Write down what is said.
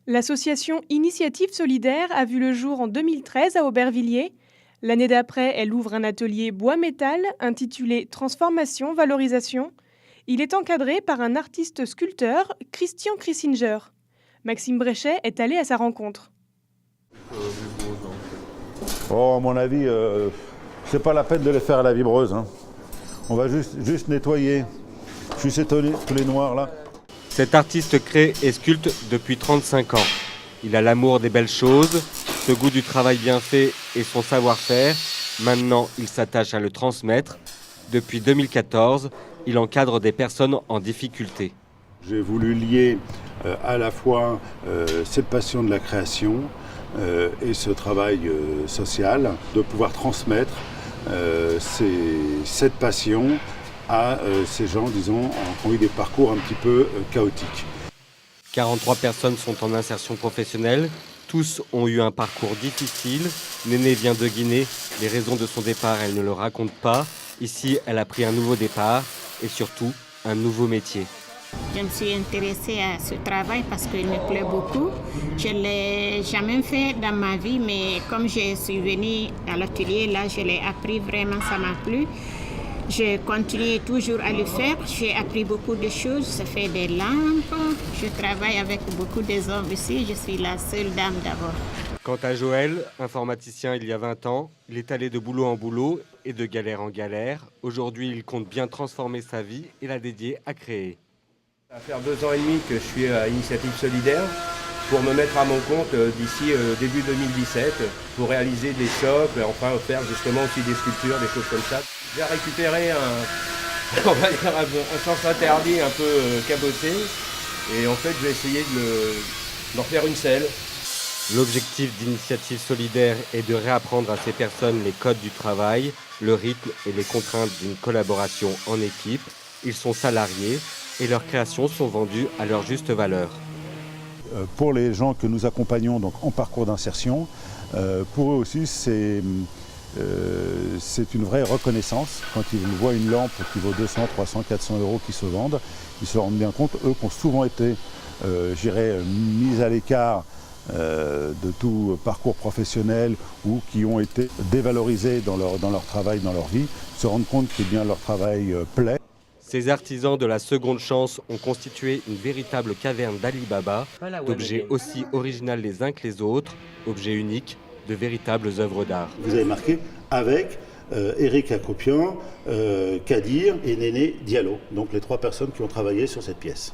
L'association Initiative Solidaire a vu le jour en 2013 à Aubervilliers. L'année d'après, elle ouvre un atelier bois-métal intitulé Transformation, Valorisation. Il est encadré par un artiste sculpteur, Christian Krissinger. Maxime Bréchet est allé à sa rencontre. Oh, à mon avis, c'est pas la peine de les faire à la vibreuse. Hein. On va juste nettoyer. Juste tous les noirs là. Cet artiste crée et sculpte depuis 35 ans. Il a l'amour des belles choses, ce goût du travail bien fait et son savoir-faire. Maintenant, il s'attache à le transmettre. Depuis 2014, il encadre des personnes en difficulté. J'ai voulu lier à la fois cette passion de la création et ce travail social, de pouvoir transmettre cette passion à ces gens, disons, qui ont eu des parcours un petit peu chaotiques. 43 personnes sont en insertion professionnelle. Tous ont eu un parcours difficile. Néné vient de Guinée. Les raisons de son départ, elle ne le raconte pas. Ici, elle a pris un nouveau départ et surtout un nouveau métier. Je me suis intéressée à ce travail parce qu'il me plaît beaucoup. Je ne l'ai jamais fait dans ma vie, mais comme je suis venue à l'atelier, là, je l'ai appris, vraiment, ça m'a plu. Je continue toujours à le faire. J'ai appris beaucoup de choses. Je fais des lampes. Je travaille avec beaucoup de hommes ici. Je suis la seule dame d'abord. Quant à Joël, informaticien il y a 20 ans, il est allé de boulot en boulot et de galère en galère. Aujourd'hui, il compte bien transformer sa vie et la dédier à créer. Ça va faire 2 ans et demi que je suis à Initiative Solidaire pour me mettre à mon compte d'ici début 2017 pour réaliser des socles et enfin faire justement aussi des sculptures, des choses comme ça. J'ai récupéré un sens interdit un peu caboté et en fait je vais essayer d'en faire une selle. L'objectif d'Initiative Solidaire est de réapprendre à ces personnes les codes du travail, le rythme et les contraintes d'une collaboration en équipe. Ils sont salariés et leurs créations sont vendues à leur juste valeur. Pour les gens que nous accompagnons donc, en parcours d'insertion, pour eux aussi c'est une vraie reconnaissance. Quand ils voient une lampe qui vaut 200, 300, 400 € qui se vendent, ils se rendent bien compte, eux qui ont souvent été mis à l'écart de tout parcours professionnel ou qui ont été dévalorisés dans leur travail, dans leur vie, se rendent compte que bien leur travail plaît. Ces artisans de la seconde chance ont constitué une véritable caverne d'Ali Baba, d'objets aussi originaux les uns que les autres, objets uniques, de véritables œuvres d'art. Vous avez marqué avec Eric Akopian, Kadir et Néné Diallo, donc les 3 personnes qui ont travaillé sur cette pièce.